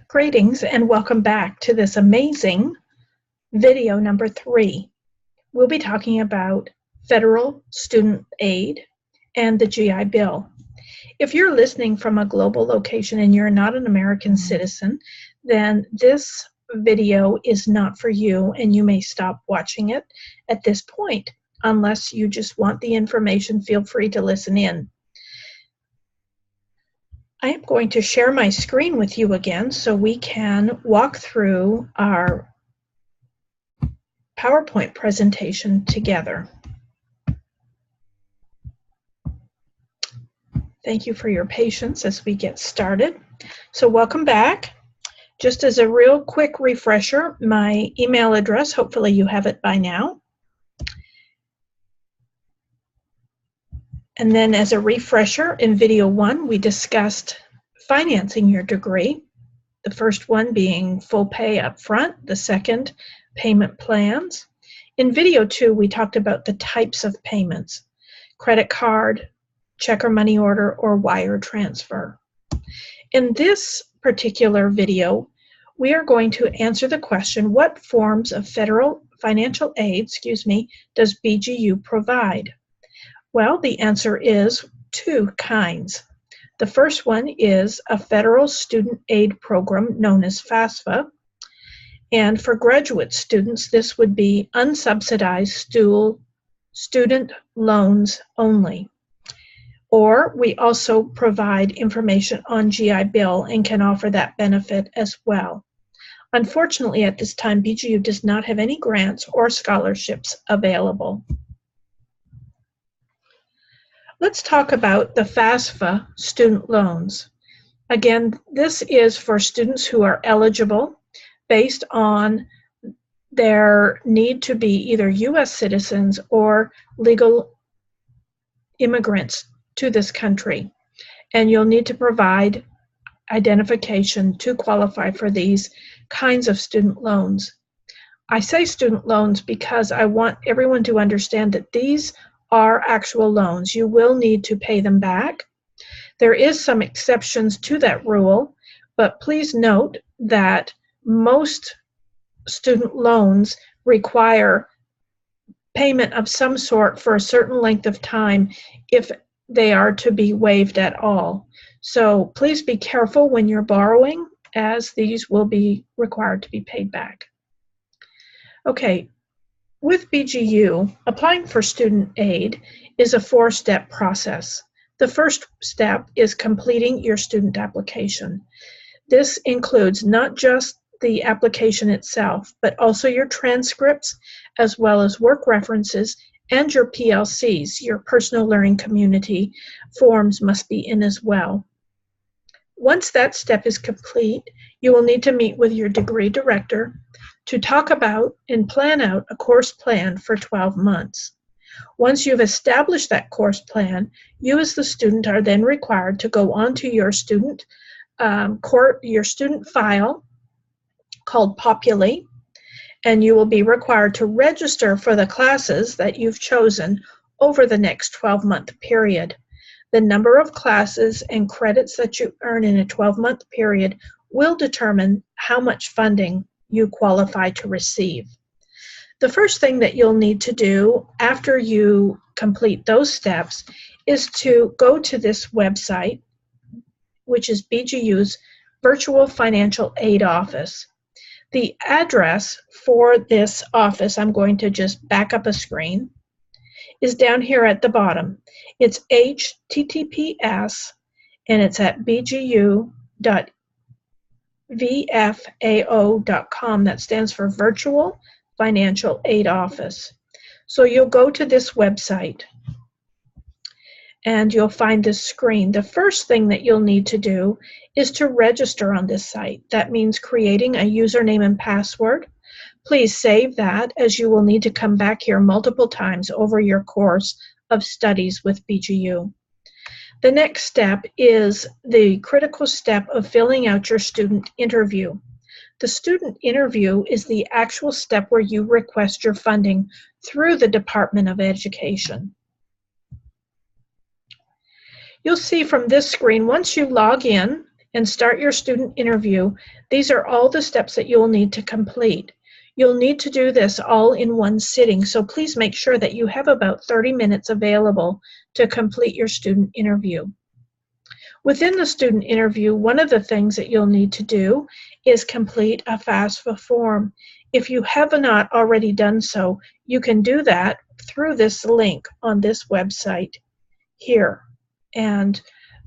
Greetings and welcome back to this amazing video number 3. We'll be talking about federal student aid and the GI Bill. If you're listening from a global location and you're not an American citizen, then this video is not for you and you may stop watching it at this point. Unless you just want the information, feel free to listen in. I am going to share my screen with you again so we can walk through our PowerPoint presentation together. Thank you for your patience as we get started. So welcome back. Just as a real quick refresher, my email address, hopefully you have it by now. And then as a refresher, in video 1, we discussed financing your degree. The first one being full pay up front, the second, payment plans. In video 2, we talked about the types of payments: credit card, check or money order, or wire transfer. In this particular video, we are going to answer the question, what forms of federal financial aid, does BGU provide? Well, the answer is 2 kinds. The first one is a federal student aid program known as FAFSA. And for graduate students, this would be unsubsidized student loans only. Or we also provide information on GI Bill and can offer that benefit as well. Unfortunately, at this time, BGU does not have any grants or scholarships available. Let's talk about the FAFSA student loans. Again, this is for students who are eligible based on their need to be either U.S. citizens or legal immigrants to this country. And you'll need to provide identification to qualify for these kinds of student loans. I say student loans because I want everyone to understand that these are actual loans. You will need to pay them back. There is some exceptions to that rule, but please note that most student loans require payment of some sort for a certain length of time if they are to be waived at all. So please be careful when you're borrowing, as these will be required to be paid back. Okay. With BGU, applying for student aid is a 4-step process. The first step is completing your student application. This includes not just the application itself, but also your transcripts, as well as work references, and your PLCs, your personal learning community forms must be in as well. Once that step is complete, you will need to meet with your degree director to talk about and plan out a course plan for 12 months. Once you've established that course plan, you as the student are then required to go onto your student file called Populate, and you will be required to register for the classes that you've chosen over the next 12-month period. The number of classes and credits that you earn in a 12-month period will determine how much funding you qualify to receive. The first thing that you'll need to do after you complete those steps is to go to this website, which is BGU's Virtual Financial Aid Office. The address for this office, I'm going to just back up a screen, is down here at the bottom. It's https, and it's at bgu.vfao.com. That stands for Virtual Financial Aid Office. So you'll go to this website and you'll find this screen. The first thing that you'll need to do is to register on this site. That means creating a username and password. Please save that, as you will need to come back here multiple times over your course of studies with BGU. The next step is the critical step of filling out your student interview. The student interview is the actual step where you request your funding through the Department of Education. You'll see from this screen, once you log in and start your student interview, these are all the steps that you'll need to complete. You'll need to do this all in one sitting, so please make sure that you have about 30 minutes available to complete your student interview. Within the student interview, one of the things that you'll need to do is complete a FAFSA form. If you have not already done so, you can do that through this link on this website here. And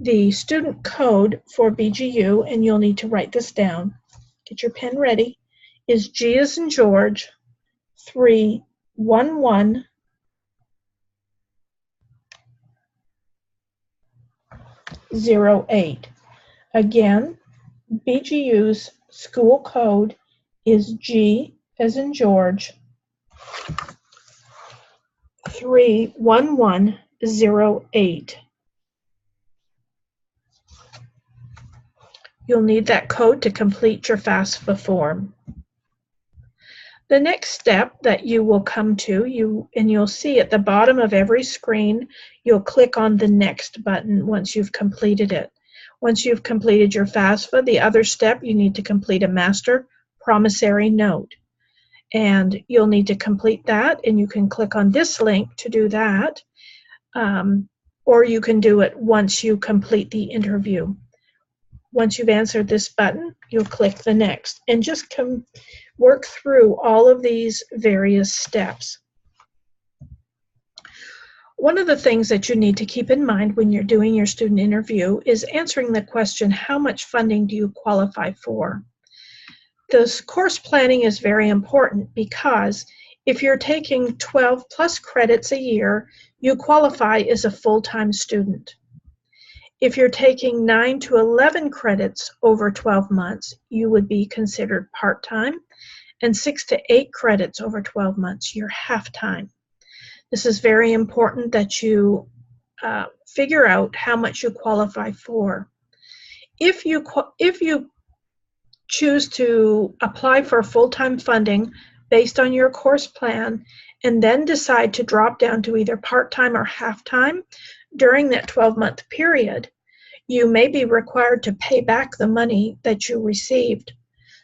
the student code for BGU, and you'll need to write this down, get your pen ready, is G as in George 31108. Again, BGU's school code is G as in George 31108. You'll need that code to complete your FAFSA form. The next step that you will come to, you'll see at the bottom of every screen, you'll click on the Next button once you've completed it. Once you've completed your FAFSA, the other step, you need to complete a master promissory note. And you'll need to complete that, and you can click on this link to do that, or you can do it once you complete the interview. Once you've answered this button, you'll click the Next, and just work through all of these various steps. One of the things that you need to keep in mind when you're doing your student interview is answering the question, how much funding do you qualify for? This course planning is very important because if you're taking 12 plus credits a year, you qualify as a full-time student. If you're taking 9 to 11 credits over 12 months, you would be considered part-time, and 6 to 8 credits over 12 months, you're half-time. This is very important that you figure out how much you qualify for. If you choose to apply for full-time funding based on your course plan and then decide to drop down to either part-time or half-time during that 12-month period, you may be required to pay back the money that you received.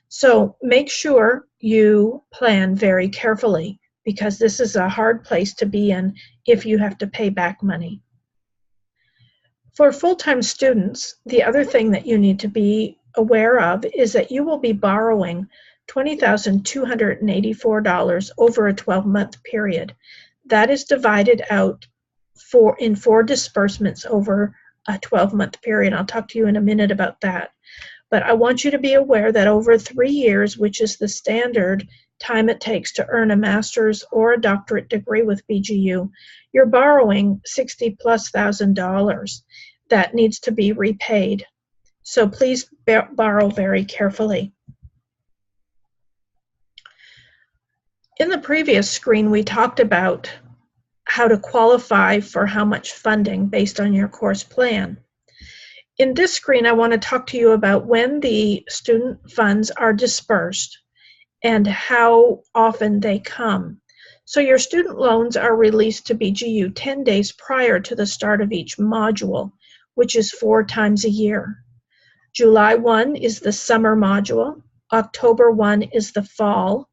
So make sure you plan very carefully, because this is a hard place to be in if you have to pay back money. For full-time students, the other thing that you need to be aware of is that you will be borrowing $20,284 over a 12-month period. That is divided out in 4 disbursements over a 12-month period. I'll talk to you in a minute about that. But I want you to be aware that over 3 years, which is the standard time it takes to earn a master's or a doctorate degree with BGU, you're borrowing $60,000+ that needs to be repaid. So please borrow very carefully. In the previous screen, we talked about how to qualify for how much funding based on your course plan. In this screen, I want to talk to you about when the student funds are dispersed and how often they come. So your student loans are released to BGU 10 days prior to the start of each module, which is 4 times a year. July 1 is the summer module, October 1 is the fall,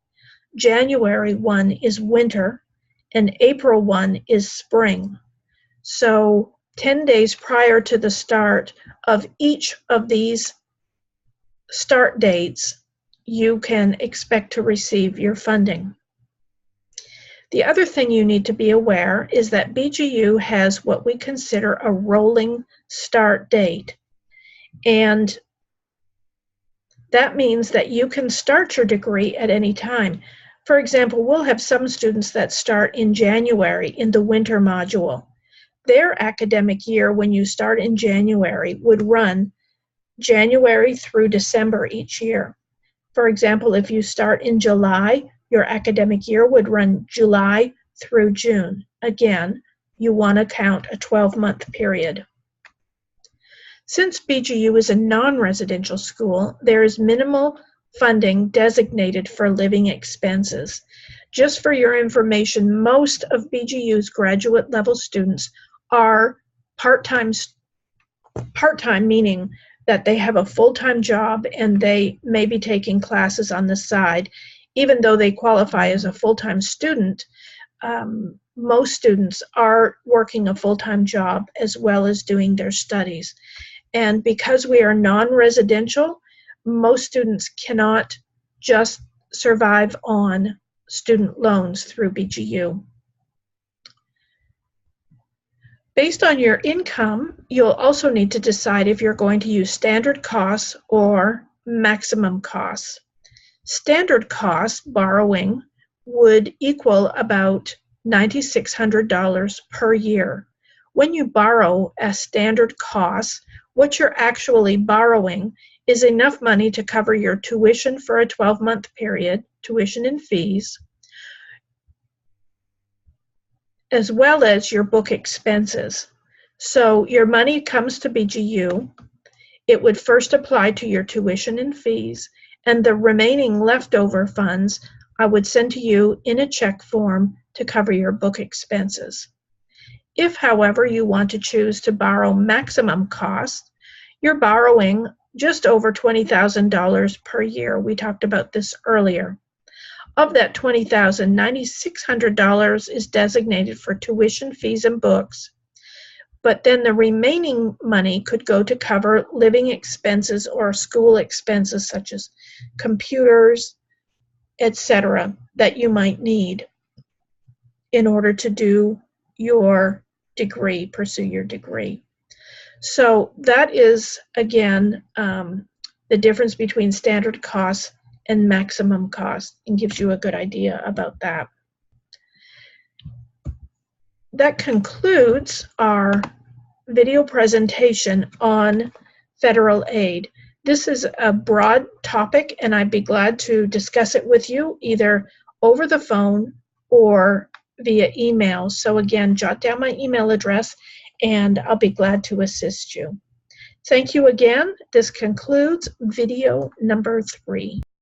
January 1 is winter, and April 1 is spring. So 10 days prior to the start of each of these start dates, you can expect to receive your funding. The other thing you need to be aware is that BGU has what we consider a rolling start date. And that means that you can start your degree at any time. For example, we'll have some students that start in January in the winter module. Their academic year, when you start in January, would run January through December each year. For example, if you start in July, your academic year would run July through June. Again, you want to count a 12-month period. Since BGU is a non-residential school, there is minimal funding designated for living expenses. Just for your information, most of BGU's graduate level students are part-time, meaning that they have a full-time job and they may be taking classes on the side. Even though they qualify as a full-time student, most students are working a full-time job as well as doing their studies. And because we are non-residential, most students cannot just survive on student loans through BGU. Based on your income, you'll also need to decide if you're going to use standard costs or maximum costs. Standard cost borrowing would equal about $9,600 per year. When you borrow at standard costs, what you're actually borrowing is enough money to cover your tuition for a 12-month period, tuition and fees, as well as your book expenses. So your money comes to BGU. It would first apply to your tuition and fees, and the remaining leftover funds I would send to you in a check form to cover your book expenses. If, however, you want to choose to borrow maximum cost, you're borrowing just over $20,000 per year. We talked about this earlier. Of that $20,000, $9,600 is designated for tuition, fees, and books, but then the remaining money could go to cover living expenses or school expenses such as computers, etc., that you might need in order to do your degree, pursue your degree. So that is, again, the difference between standard costs and maximum cost, and gives you a good idea about that. That concludes our video presentation on federal aid. This is a broad topic, and I'd be glad to discuss it with you either over the phone or via email. So again, jot down my email address and I'll be glad to assist you. Thank you again. This concludes video number 3.